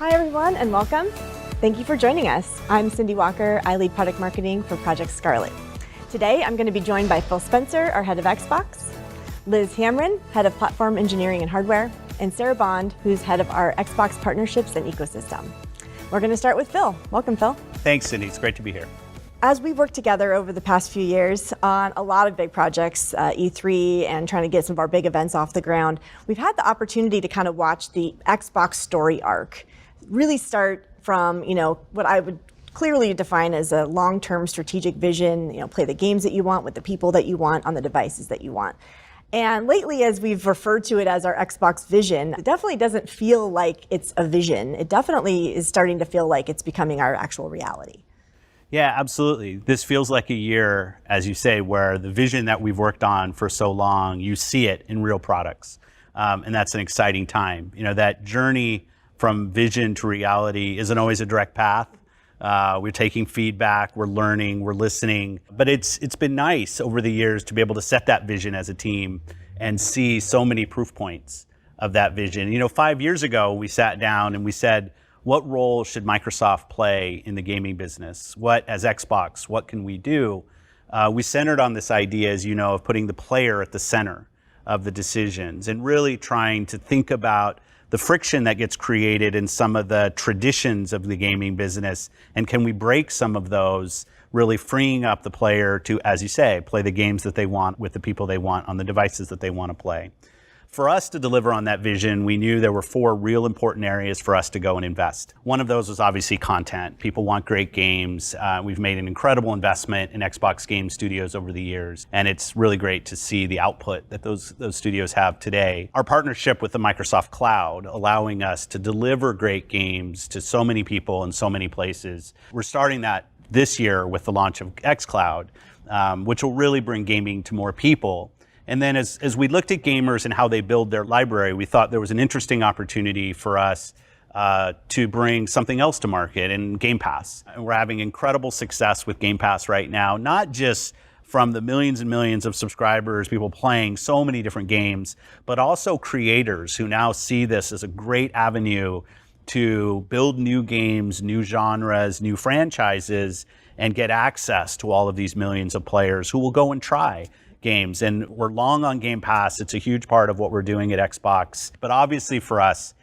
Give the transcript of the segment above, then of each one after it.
Hi everyone and welcome. Thank you for joining us. I'm Cindy Walker. I lead product marketing for Project Scarlet. Today I'm going to be joined by Phil Spencer, our head of Xbox, Liz Hamrin, head of platform engineering and hardware, and Sarah Bond, who's head of our Xbox partnerships and ecosystem. We're going to start with Phil. Welcome, Phil. Thanks, Cindy. It's great to be here. As we've worked together over the past few years on a lot of big projects, E3 and trying to get some of our big events off the ground, we've had the opportunity to kind of watch the Xbox story arc really start from, what I would clearly define as a long-term strategic vision, play the games that you want with the people that you want on the devices that you want. And lately, as we've referred to it as our Xbox vision, it definitely doesn't feel like it's a vision. It definitely is starting to feel like it's becoming our actual reality. Yeah, absolutely. This feels like a year, as you say, where the vision that we've worked on for so long, you see it in real products. And that's an exciting time. That journey from vision to reality isn't always a direct path. We're taking feedback, we're learning, we're listening. But it's been nice over the years to be able to set that vision as a team and see so many proof points of that vision. 5 years ago, we sat down and we said, what role should Microsoft play in the gaming business? As Xbox, what can we do? We centered on this idea, as you know, of putting the player at the center of the decisions and really trying to think about the friction that gets created in some of the traditions of the gaming business, and can we break some of those, really freeing up the player to, as you say, play the games that they want with the people they want on the devices that they want to play. For us to deliver on that vision, we knew there were 4 real important areas for us to go and invest. One of those was obviously content. People want great games. We've made an incredible investment in Xbox Game Studios over the years, and it's really great to see the output that those studios have today. Our partnership with the Microsoft Cloud, allowing us to deliver great games to so many people in so many places. We're starting that this year with the launch of xCloud, which will really bring gaming to more people. And then as we looked at gamers and how they build their library, we thought there was an interesting opportunity for us to bring something else to market in Game Pass. And we're having incredible success with Game Pass right now, not just from the millions and millions of subscribers, people playing so many different games, but also creators who now see this as a great avenue to build new games, new genres, new franchises, and get access to all of these millions of players who will go and try games. And we're long on Game Pass. It's a huge part of what we're doing at Xbox. But obviously for us,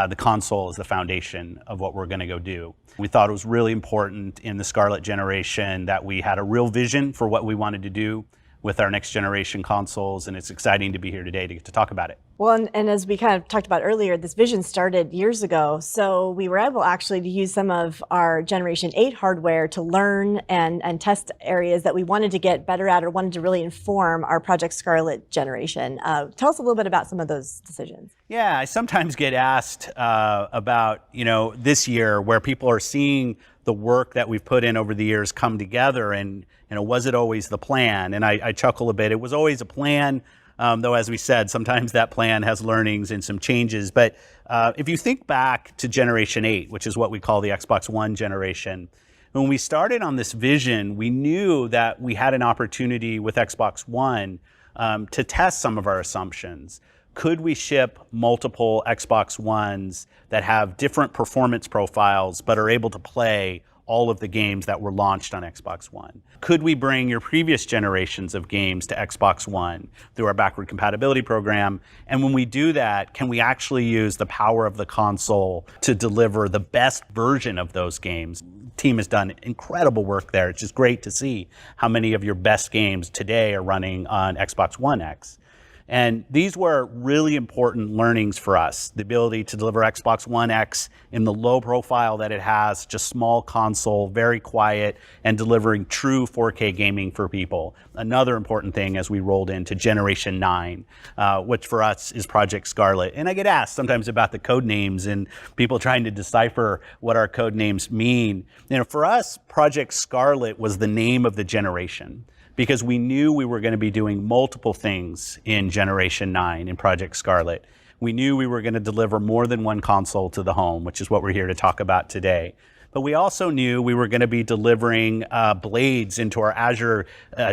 the console is the foundation of what we're going to go do. We thought it was really important in the Scarlet generation that we had a real vision for what we wanted to do with our next generation consoles, and it's exciting to be here today to get to talk about it. Well, and as we kind of talked about earlier, this vision started years ago, so we were able actually to use some of our Generation 8 hardware to learn and test areas that we wanted to get better at or wanted to really inform our Project Scarlet generation. Tell us a little bit about some of those decisions. Yeah, I sometimes get asked about, this year where people are seeing the work that we've put in over the years come together, and was it always the plan? And I chuckle a bit. It was always a plan, though, as we said, sometimes that plan has learnings and some changes. But if you think back to Generation 8, which is what we call the Xbox One generation, when we started on this vision, we knew that we had an opportunity with Xbox One to test some of our assumptions. Could we ship multiple Xbox Ones that have different performance profiles but are able to play all of the games that were launched on Xbox One? Could we bring your previous generations of games to Xbox One through our backward compatibility program? And when we do that, can we actually use the power of the console to deliver the best version of those games? The team has done incredible work there. It's just great to see how many of your best games today are running on Xbox One X. And these were really important learnings for us. The ability to deliver Xbox One X in the low profile that it has, just small console, very quiet, and delivering true 4K gaming for people. Another important thing as we rolled into Generation 9, which for us is Project Scarlet. And I get asked sometimes about the code names and people trying to decipher what our code names mean. For us, Project Scarlet was the name of the generation, because we knew we were going to be doing multiple things in Generation 9 in Project Scarlet. We knew we were going to deliver more than one console to the home, which is what we're here to talk about today. But we also knew we were going to be delivering blades into our Azure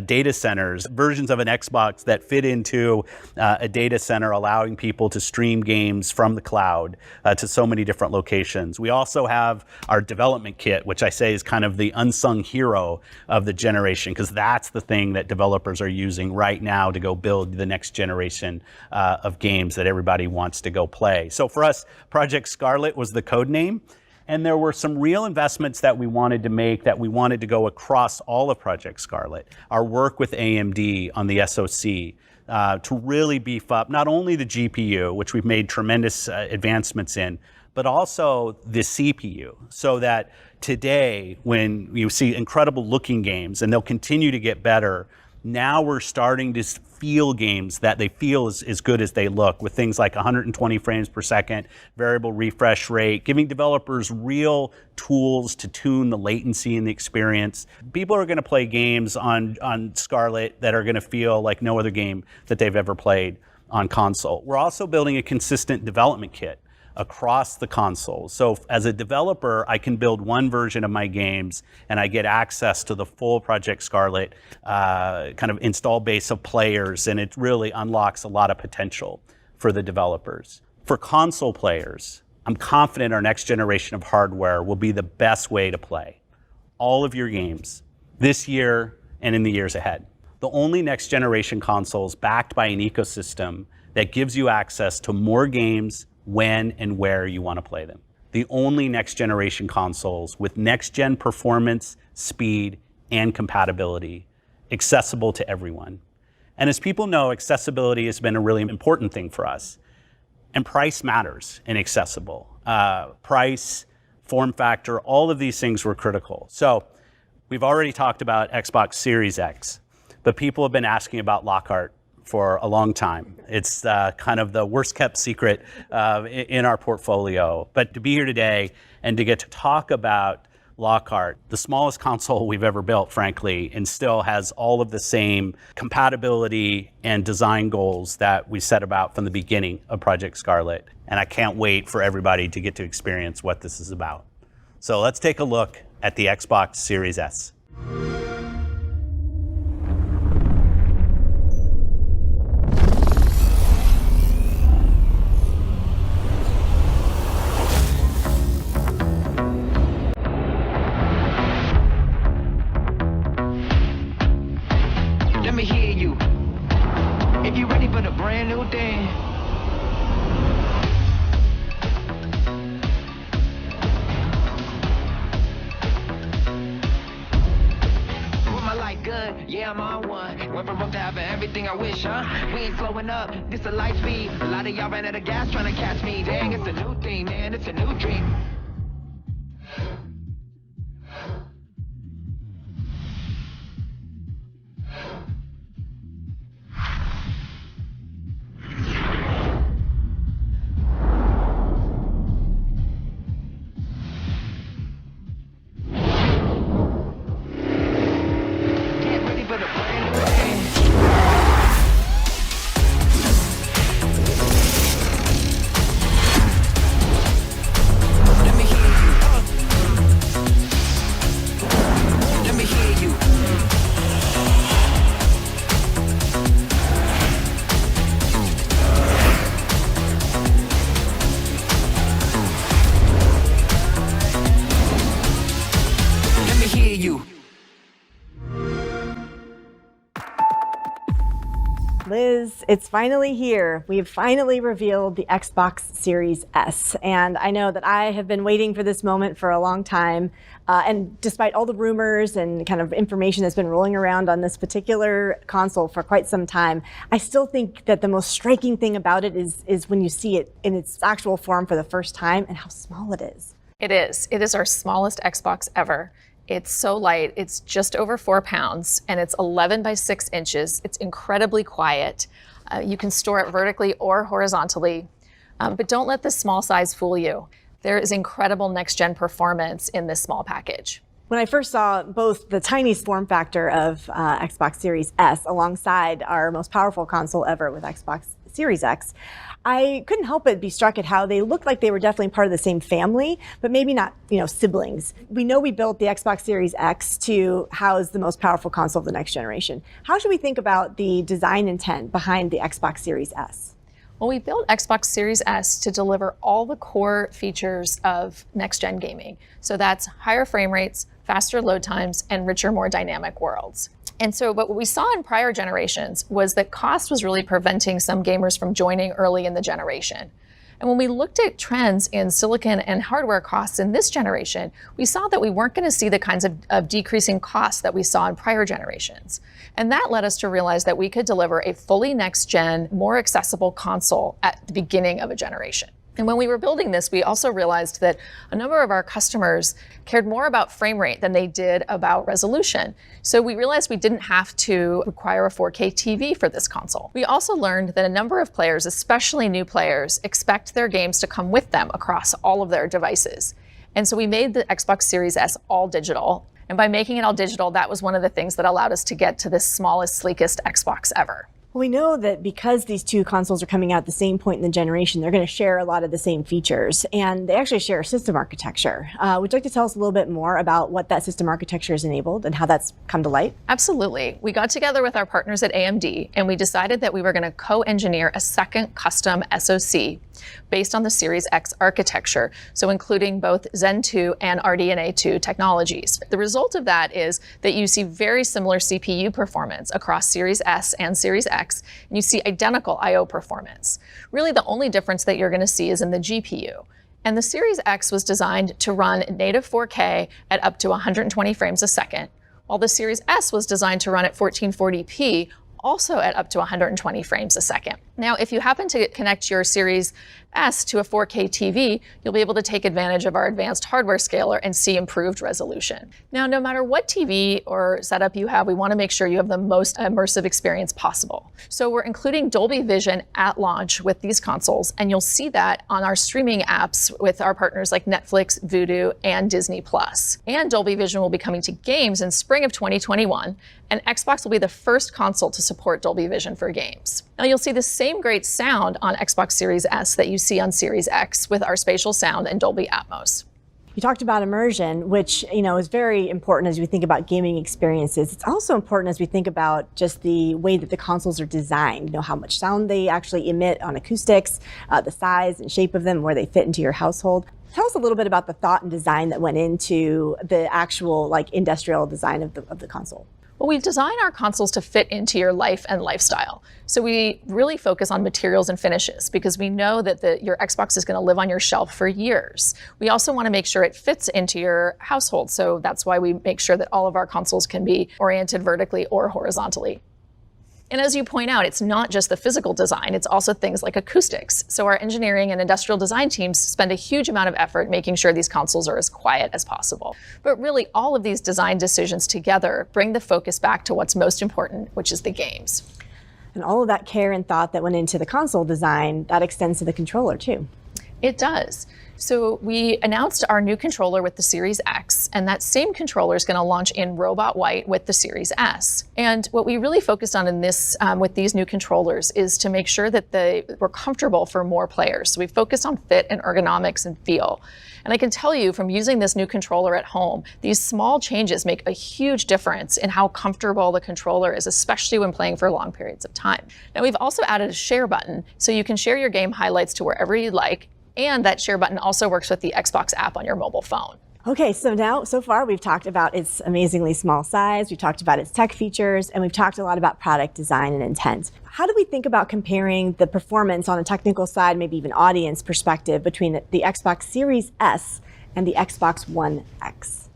data centers, versions of an Xbox that fit into a data center, allowing people to stream games from the cloud to so many different locations. We also have our development kit, which I say is kind of the unsung hero of the generation, because that's the thing that developers are using right now to go build the next generation of games that everybody wants to go play. So for us, Project Scarlet was the code name. And there were some real investments that we wanted to make, that we wanted to go across all of Project Scarlet. Our work with AMD on the SoC to really beef up not only the GPU, which we've made tremendous advancements in, but also the CPU, so that today, when you see incredible looking games, and they'll continue to get better, now we're starting to feel games that they feel as good as they look, with things like 120 frames per second, variable refresh rate, giving developers real tools to tune the latency in the experience. People are going to play games on Scarlet that are going to feel like no other game that they've ever played on console. We're also building a consistent development kit across the console. So as a developer, I can build one version of my games and I get access to the full Project Scarlet kind of install base of players, and it really unlocks a lot of potential for the developers. For console players, I'm confident our next generation of hardware will be the best way to play all of your games this year and in the years ahead. The only next generation consoles backed by an ecosystem that gives you access to more games when and where you want to play them. The only next generation consoles with next gen performance, speed, and compatibility, accessible to everyone. And as people know, accessibility has been a really important thing for us. And price matters in accessible. Price, form factor, all of these things were critical. So we've already talked about Xbox Series X, but people have been asking about Lockhart for a long time. It's kind of the worst kept secret in our portfolio. But to be here today and to get to talk about Lockhart, the smallest console we've ever built, frankly, and still has all of the same compatibility and design goals that we set about from the beginning of Project Scarlet. And I can't wait for everybody to get to experience what this is about. So let's take a look at the Xbox Series S. Yeah, I'm on one. Went from rough to having everything I wish, huh? We ain't slowing up, this a light speed. A lot of y'all ran out of gas trying to catch me. Dang, it's a new thing, man, it's a new dream. Liz, it's finally here. We've finally revealed the Xbox Series S. And I know that I have been waiting for this moment for a long time. And despite all the rumors and kind of information that's been rolling around on this particular console for quite some time, I still think that the most striking thing about it is when you see it in its actual form for the first time and how small it is. It is. It is our smallest Xbox ever. It's so light, it's just over 4 pounds, and it's 11 by 6 inches. It's incredibly quiet. You can store it vertically or horizontally, but don't let this small size fool you. There is incredible next-gen performance in this small package. When I first saw both the tiny form factor of Xbox Series S alongside our most powerful console ever with Xbox Series X, I couldn't help but be struck at how they looked like they were definitely part of the same family, but maybe not, siblings. We know we built the Xbox Series X to house the most powerful console of the next generation. How should we think about the design intent behind the Xbox Series S? Well, we built Xbox Series S to deliver all the core features of next-gen gaming. So that's higher frame rates, faster load times, and richer, more dynamic worlds. And so, but what we saw in prior generations was that cost was really preventing some gamers from joining early in the generation. And when we looked at trends in silicon and hardware costs in this generation, we saw that we weren't going to see the kinds of decreasing costs that we saw in prior generations. And that led us to realize that we could deliver a fully next-gen, more accessible console at the beginning of a generation. And when we were building this, we also realized that a number of our customers cared more about frame rate than they did about resolution. So we realized we didn't have to require a 4K TV for this console. We also learned that a number of players, especially new players, expect their games to come with them across all of their devices. And so we made the Xbox Series S all digital. And by making it all digital, that was one of the things that allowed us to get to this smallest, sleekest Xbox ever. Well, we know that because these two consoles are coming out at the same point in the generation, they're going to share a lot of the same features, and they actually share a system architecture. Would you like to tell us a little bit more about what that system architecture has enabled and how that's come to light? Absolutely. We got together with our partners at AMD, and we decided that we were going to co-engineer a second custom SoC based on the Series X architecture, so including both Zen 2 and RDNA 2 technologies. The result of that is that you see very similar CPU performance across Series S and Series X, and you see identical I/O performance. Really, the only difference that you're going to see is in the GPU. And the Series X was designed to run native 4K at up to 120 frames a second, while the Series S was designed to run at 1440p, also at up to 120 frames a second. Now, if you happen to connect your Series S to a 4K TV, you'll be able to take advantage of our advanced hardware scaler and see improved resolution. Now, no matter what TV or setup you have, we want to make sure you have the most immersive experience possible. So we're including Dolby Vision at launch with these consoles, and you'll see that on our streaming apps with our partners like Netflix, Vudu, and Disney+. And Dolby Vision will be coming to games in spring of 2021, and Xbox will be the first console to support Dolby Vision for games. Now, you'll see the same great sound on Xbox Series S that you see on Series X with our spatial sound and Dolby Atmos. You talked about immersion, which is very important as we think about gaming experiences. It's also important as we think about just the way that the consoles are designed. How much sound they actually emit on acoustics, the size and shape of them, where they fit into your household. Tell us a little bit about the thought and design that went into the actual industrial design of the console. Well, we design our consoles to fit into your life and lifestyle. So we really focus on materials and finishes because we know that your Xbox is going to live on your shelf for years. We also want to make sure it fits into your household. So that's why we make sure that all of our consoles can be oriented vertically or horizontally. And as you point out, it's not just the physical design, it's also things like acoustics. So our engineering and industrial design teams spend a huge amount of effort making sure these consoles are as quiet as possible. But really, all of these design decisions together bring the focus back to what's most important, which is the games. And all of that care and thought that went into the console design, that extends to the controller too. It does. So we announced our new controller with the Series X, and that same controller is going to launch in Robot White with the Series S. And what we really focused on in this, with these new controllers, is to make sure that they were comfortable for more players. So we focused on fit and ergonomics and feel. And I can tell you from using this new controller at home, these small changes make a huge difference in how comfortable the controller is, especially when playing for long periods of time. Now, we've also added a share button, so you can share your game highlights to wherever you'd like. And that share button also works with the Xbox app on your mobile phone. Okay, so far we've talked about its amazingly small size, we've talked about its tech features, and we've talked a lot about product design and intent. How do we think about comparing the performance on a technical side, maybe even audience perspective, between the Xbox Series S and the Xbox One X?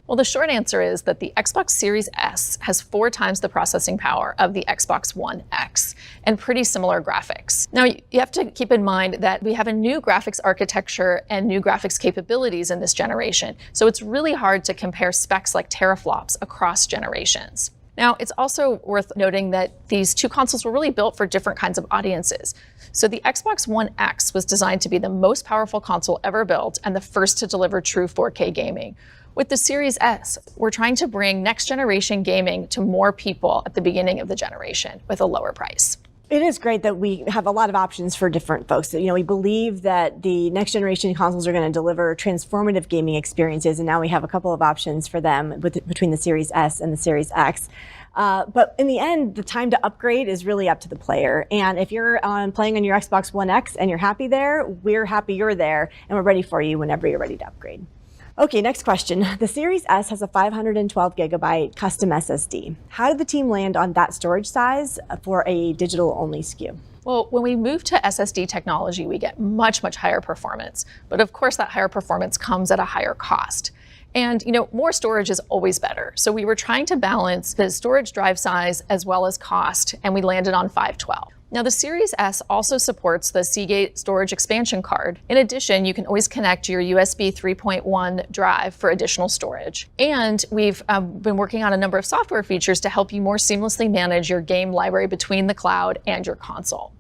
Well, the short answer is that the Xbox Series S has 4 times the processing power of the Xbox One X and pretty similar graphics. Now, you have to keep in mind that we have a new graphics architecture and new graphics capabilities in this generation, so it's really hard to compare specs like teraflops across generations. Now, it's also worth noting that these two consoles were really built for different kinds of audiences. So the Xbox One X was designed to be the most powerful console ever built and the first to deliver true 4K gaming. With the Series S, we're trying to bring next generation gaming to more people at the beginning of the generation with a lower price. It is great that we have a lot of options for different folks. We believe that the next generation consoles are going to deliver transformative gaming experiences, and now we have a couple of options for them between the Series S and the Series X. But in the end, the time to upgrade is really up to the player. And if you're playing on your Xbox One X and you're happy there, we're happy you're there, and we're ready for you whenever you're ready to upgrade. Okay, next question. The Series S has a 512 gigabyte custom SSD. How did the team land on that storage size for a digital-only SKU? Well, when we move to SSD technology, we get much, much higher performance. But of course, that higher performance comes at a higher cost. And more storage is always better. So we were trying to balance the storage drive size as well as cost, and we landed on 512. Now, the Series S also supports the Seagate storage expansion card. In addition, you can always connect your USB 3.1 drive for additional storage. And we've been working on a number of software features to help you more seamlessly manage your game library between the cloud and your console.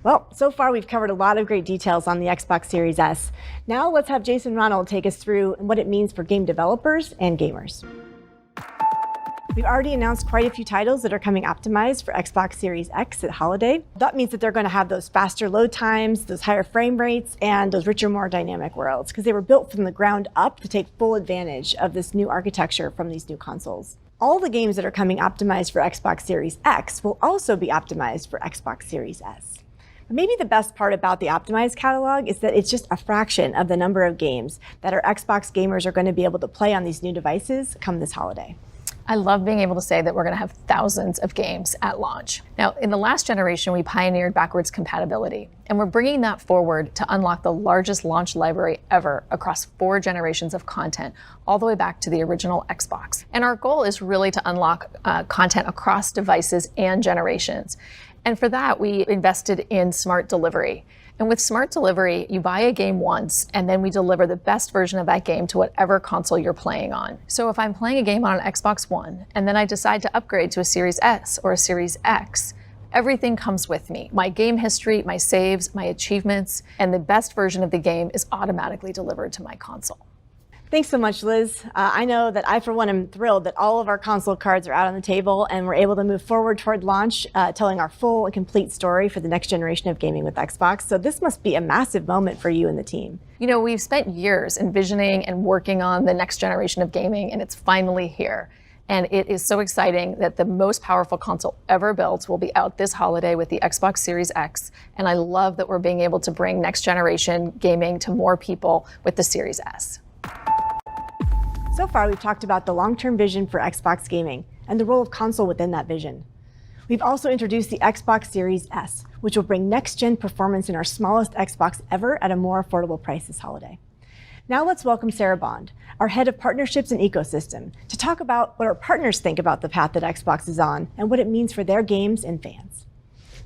Well, so far we've covered a lot of great details on the Xbox Series S. Now let's have Jason Ronald take us through what it means for game developers and gamers. We've already announced quite a few titles that are coming optimized for Xbox Series X at holiday. That means that they're going to have those faster load times, those higher frame rates, and those richer, more dynamic worlds, because they were built from the ground up to take full advantage of this new architecture from these new consoles. All the games that are coming optimized for Xbox Series X will also be optimized for Xbox Series S. But maybe the best part about the optimized catalog is that it's just a fraction of the number of games that our Xbox gamers are going to be able to play on these new devices come this holiday. I love being able to say that we're going to have thousands of games at launch. Now, in the last generation, we pioneered backwards compatibility, and we're bringing that forward to unlock the largest launch library ever across 4 generations of content, all the way back to the original Xbox. And our goal is really to unlock content across devices and generations. And for that, we invested in smart delivery. And with smart delivery, you buy a game once, and then we deliver the best version of that game to whatever console you're playing on. So if I'm playing a game on an Xbox One, and then I decide to upgrade to a Series S or a Series X, everything comes with me. My game history, my saves, my achievements, and the best version of the game is automatically delivered to my console. Thanks so much, Liz. I know that I, for one, am thrilled that all of our console cards are out on the table and we're able to move forward toward launch, telling our full and complete story for the next generation of gaming with Xbox. So this must be a massive moment for you and the team. We've spent years envisioning and working on the next generation of gaming, and it's finally here. And it is so exciting that the most powerful console ever built will be out this holiday with the Xbox Series X. And I love that we're being able to bring next generation gaming to more people with the Series S. So far, we've talked about the long-term vision for Xbox gaming and the role of console within that vision. We've also introduced the Xbox Series S, which will bring next-gen performance in our smallest Xbox ever at a more affordable price this holiday. Now let's welcome Sarah Bond, our head of partnerships and ecosystem, to talk about what our partners think about the path that Xbox is on and what it means for their games and fans.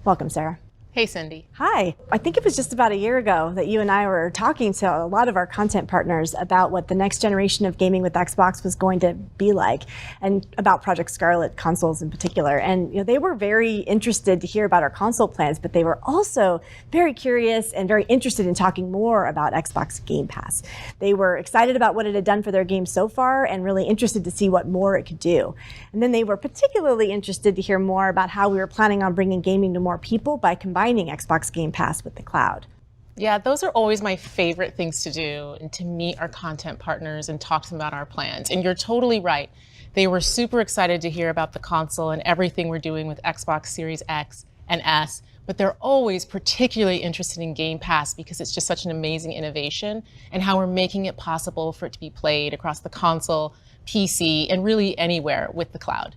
Welcome, Sarah. Hey, Cindy. Hi. I think it was just about a year ago that you and I were talking to a lot of our content partners about what the next generation of gaming with Xbox was going to be like, and about Project Scarlet consoles in particular. And they were very interested to hear about our console plans, but they were also very curious and very interested in talking more about Xbox Game Pass. They were excited about what it had done for their games so far and really interested to see what more it could do. And then they were particularly interested to hear more about how we were planning on bringing gaming to more people by combining Xbox Game Pass with the cloud. Yeah, those are always my favorite things to do, and to meet our content partners and talk to them about our plans. And you're totally right. They were super excited to hear about the console and everything we're doing with Xbox Series X and S, but they're always particularly interested in Game Pass because it's just such an amazing innovation and how we're making it possible for it to be played across the console, PC, and really anywhere with the cloud.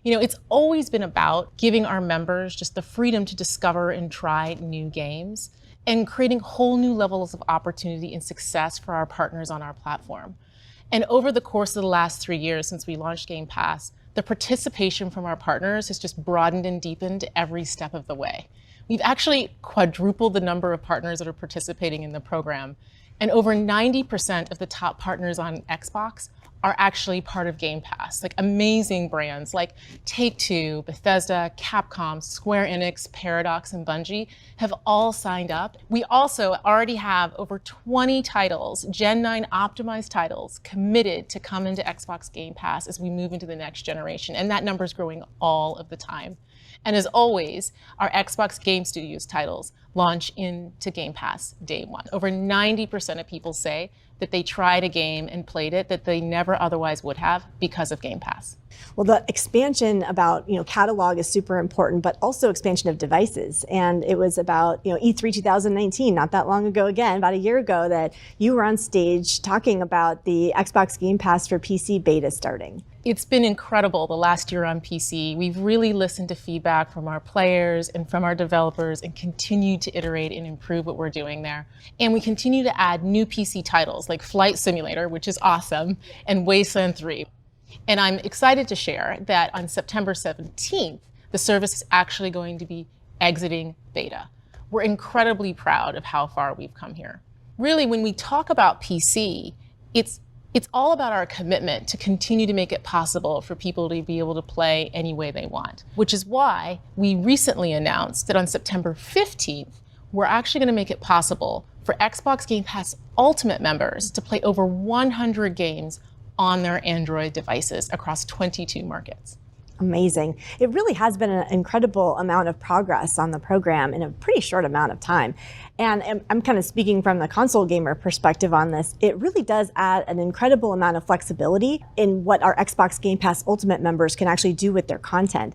It's always been about giving our members just the freedom to discover and try new games and creating whole new levels of opportunity and success for our partners on our platform. And over the course of the last 3 years since we launched Game Pass, the participation from our partners has just broadened and deepened every step of the way. We've actually quadrupled the number of partners that are participating in the program, and over 90% of the top partners on Xbox are actually part of Game Pass. Like amazing brands like Take-Two, Bethesda, Capcom, Square Enix, Paradox, and Bungie have all signed up. We also already have over 20 titles, Gen 9 optimized titles, committed to come into Xbox Game Pass as we move into the next generation. And that number is growing all of the time. And as always, our Xbox Game Studios titles launch into Game Pass day one. Over 90% of people say that they tried a game and played it that they never otherwise would have because of Game Pass. Well, the expansion about catalog is super important, but also expansion of devices. And it was about E3 2019, not that long ago, again, about a year ago, that you were on stage talking about the Xbox Game Pass for PC beta starting. It's been incredible the last year on PC. We've really listened to feedback from our players and from our developers and continued to iterate and improve what we're doing there. And we continue to add new PC titles like Flight Simulator, which is awesome, and Wasteland 3. And I'm excited to share that on September 17th, the service is actually going to be exiting beta. We're incredibly proud of how far we've come here. Really, when we talk about PC, it's all about our commitment to continue to make it possible for people to be able to play any way they want, which is why we recently announced that on September 15th, we're actually going to make it possible for Xbox Game Pass Ultimate members to play over 100 games on their Android devices across 22 markets. Amazing. It really has been an incredible amount of progress on the program in a pretty short amount of time. And I'm kind of speaking from the console gamer perspective on this. It really does add an incredible amount of flexibility in what our Xbox Game Pass Ultimate members can actually do with their content.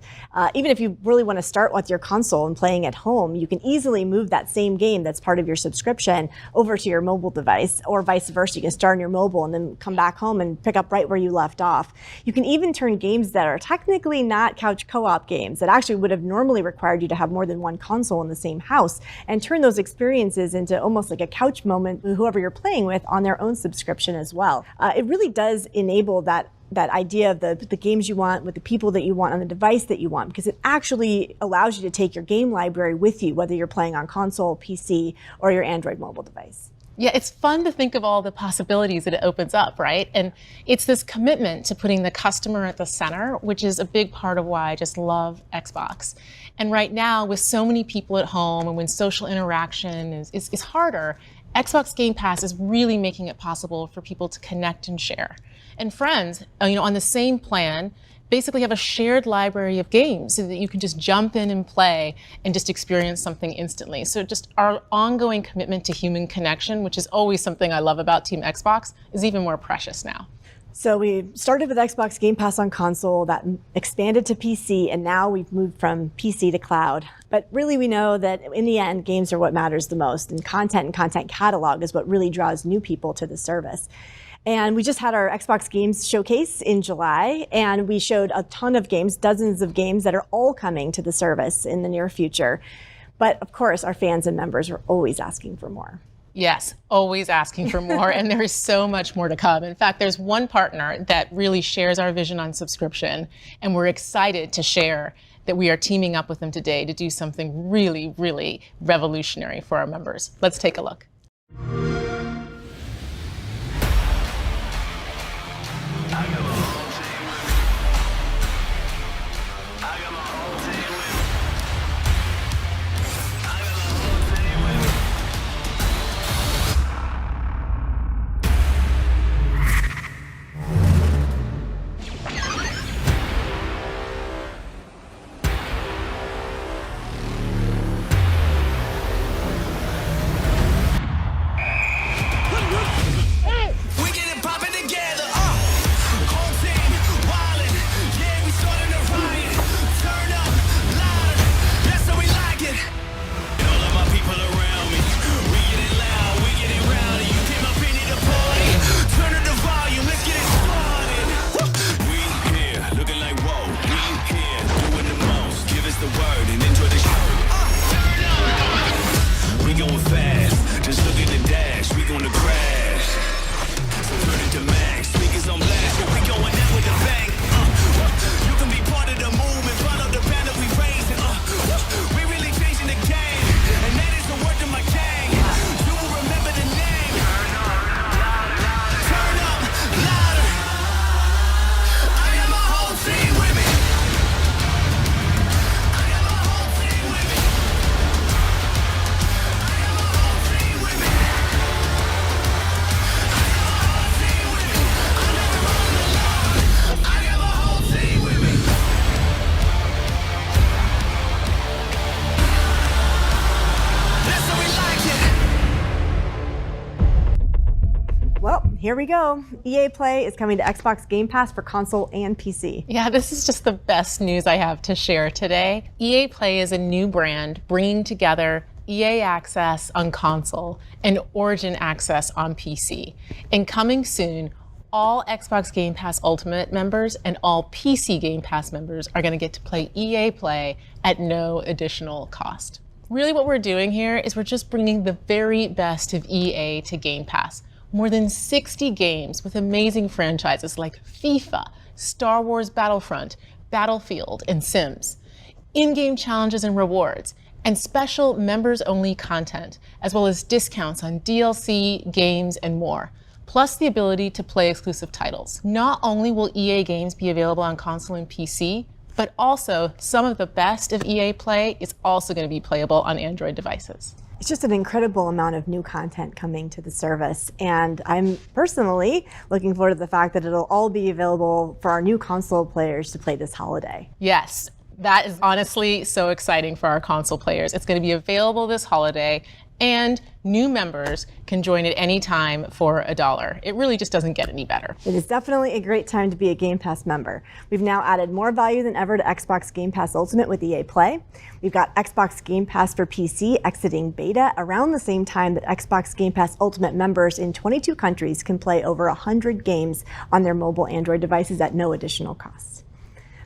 Even if you really want to start with your console and playing at home, you can easily move that same game that's part of your subscription over to your mobile device, or vice versa. You can start on your mobile and then come back home and pick up right where you left off. You can even turn games that are technically not couch co-op games that actually would have normally required you to have more than one console in the same house, and turn those experiences into almost like a couch moment with whoever you're playing with on their own subscription as well. It really does enable that idea of the games you want with the people that you want on the device that you want, because it actually allows you to take your game library with you, whether you're playing on console, PC, or your Android mobile device. Yeah, it's fun to think of all the possibilities that it opens up, right? And it's this commitment to putting the customer at the center, which is a big part of why I just love Xbox. And right now, with so many people at home and when social interaction is harder, Xbox Game Pass is really making it possible for people to connect and share. And friends, on the same plan, basically have a shared library of games so that you can just jump in and play and just experience something instantly. So just our ongoing commitment to human connection, which is always something I love about Team Xbox, is even more precious now. So we started with Xbox Game Pass on console, that expanded to PC, and now we've moved from PC to cloud. But really we know that in the end, games are what matters the most, and content catalog is what really draws new people to the service. And we just had our Xbox Games Showcase in July, and we showed a ton of games, dozens of games that are all coming to the service in the near future. But of course, our fans and members are always asking for more. Yes, always asking for more, and there is so much more to come. In fact, there's one partner that really shares our vision on subscription, and we're excited to share that we are teaming up with them today to do something really, really revolutionary for our members. Let's take a look. here we go. EA Play is coming to Xbox Game Pass for console and PC. Yeah, this is just the best news I have to share today. EA Play is a new brand bringing together EA Access on console and Origin Access on PC. And coming soon, all Xbox Game Pass Ultimate members and all PC Game Pass members are going to get to play EA Play at no additional cost. Really what we're doing here is we're just bringing the very best of EA to Game Pass. More than 60 games with amazing franchises like FIFA, Star Wars Battlefront, Battlefield, and Sims. In-game challenges and rewards, and special members-only content, as well as discounts on DLC, games, and more. Plus the ability to play exclusive titles. Not only will EA games be available on console and PC, but also some of the best of EA Play is also going to be playable on Android devices. It's just an incredible amount of new content coming to the service, and I'm personally looking forward to the fact that it'll all be available for our new console players to play this holiday. Yes, that is honestly so exciting for our console players. It's going to be available this holiday, and new members can join at any time for $1. It really just doesn't get any better. It is definitely a great time to be a Game Pass member. We've now added more value than ever to Xbox Game Pass Ultimate with EA Play. We've got Xbox Game Pass for PC exiting beta around the same time that Xbox Game Pass Ultimate members in 22 countries can play over 100 games on their mobile Android devices at no additional cost.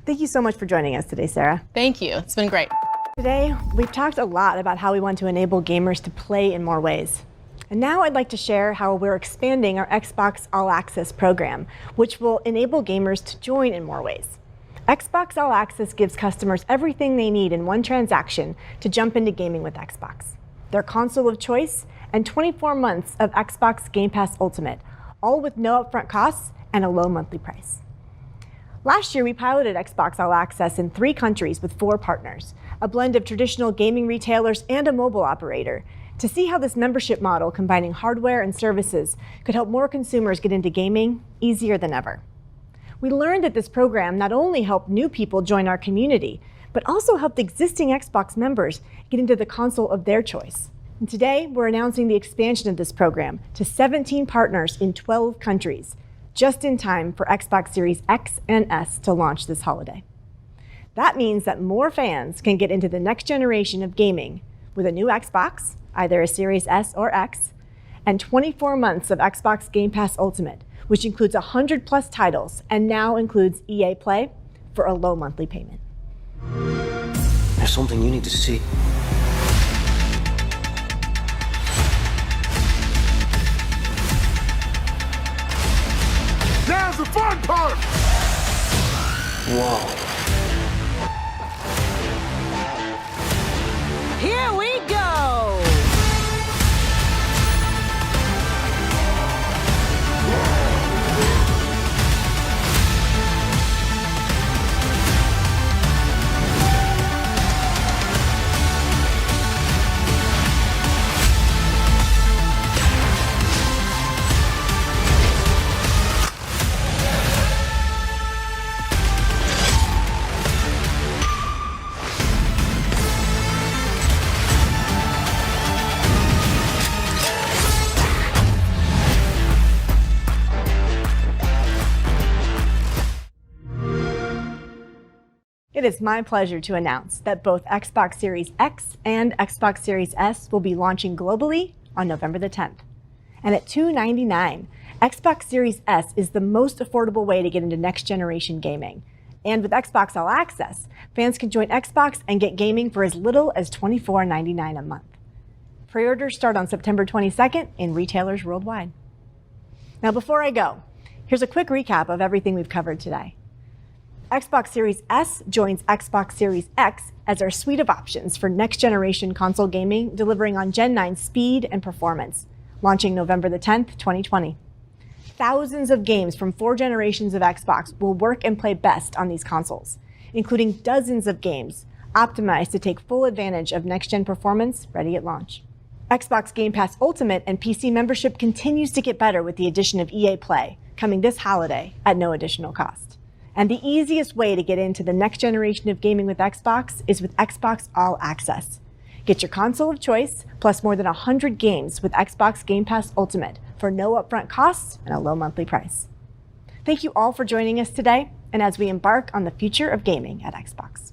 Thank you so much for joining us today, Sarah. Thank you. It's been great. Today, we've talked a lot about how we want to enable gamers to play in more ways. And now I'd like to share how we're expanding our Xbox All Access program, which will enable gamers to join in more ways. Xbox All Access gives customers everything they need in one transaction to jump into gaming with Xbox. Their console of choice and 24 months of Xbox Game Pass Ultimate, all with no upfront costs and a low monthly price. Last year, we piloted Xbox All Access in 3 countries with 4 partners, a blend of traditional gaming retailers and a mobile operator, to see how this membership model combining hardware and services could help more consumers get into gaming easier than ever. We learned that this program not only helped new people join our community, but also helped existing Xbox members get into the console of their choice. And today, we're announcing the expansion of this program to 17 partners in 12 countries, just in time for Xbox Series X and S to launch this holiday. That means that more fans can get into the next generation of gaming with a new Xbox, either a Series S or X, and 24 months of Xbox Game Pass Ultimate, which includes 100+ titles and now includes EA Play for a low monthly payment. There's something you need to see. Now's the fun part! Whoa. Here we go! It is my pleasure to announce that both Xbox Series X and Xbox Series S will be launching globally on November the 10th. And at $299, Xbox Series S is the most affordable way to get into next-generation gaming. And with Xbox All Access, fans can join Xbox and get gaming for as little as $24.99 a month. Pre-orders start on September 22nd in retailers worldwide. Now, before I go, here's a quick recap of everything we've covered today. Xbox Series S joins Xbox Series X as our suite of options for next-generation console gaming, delivering on Gen 9 speed and performance, launching November the 10th, 2020. Thousands of games from 4 generations of Xbox will work and play best on these consoles, including dozens of games optimized to take full advantage of next-gen performance ready at launch. Xbox Game Pass Ultimate and PC membership continues to get better with the addition of EA Play, coming this holiday at no additional cost. And the easiest way to get into the next generation of gaming with Xbox is with Xbox All Access. Get your console of choice, plus more than 100 games with Xbox Game Pass Ultimate for no upfront costs and a low monthly price. Thank you all for joining us today, and as we embark on the future of gaming at Xbox.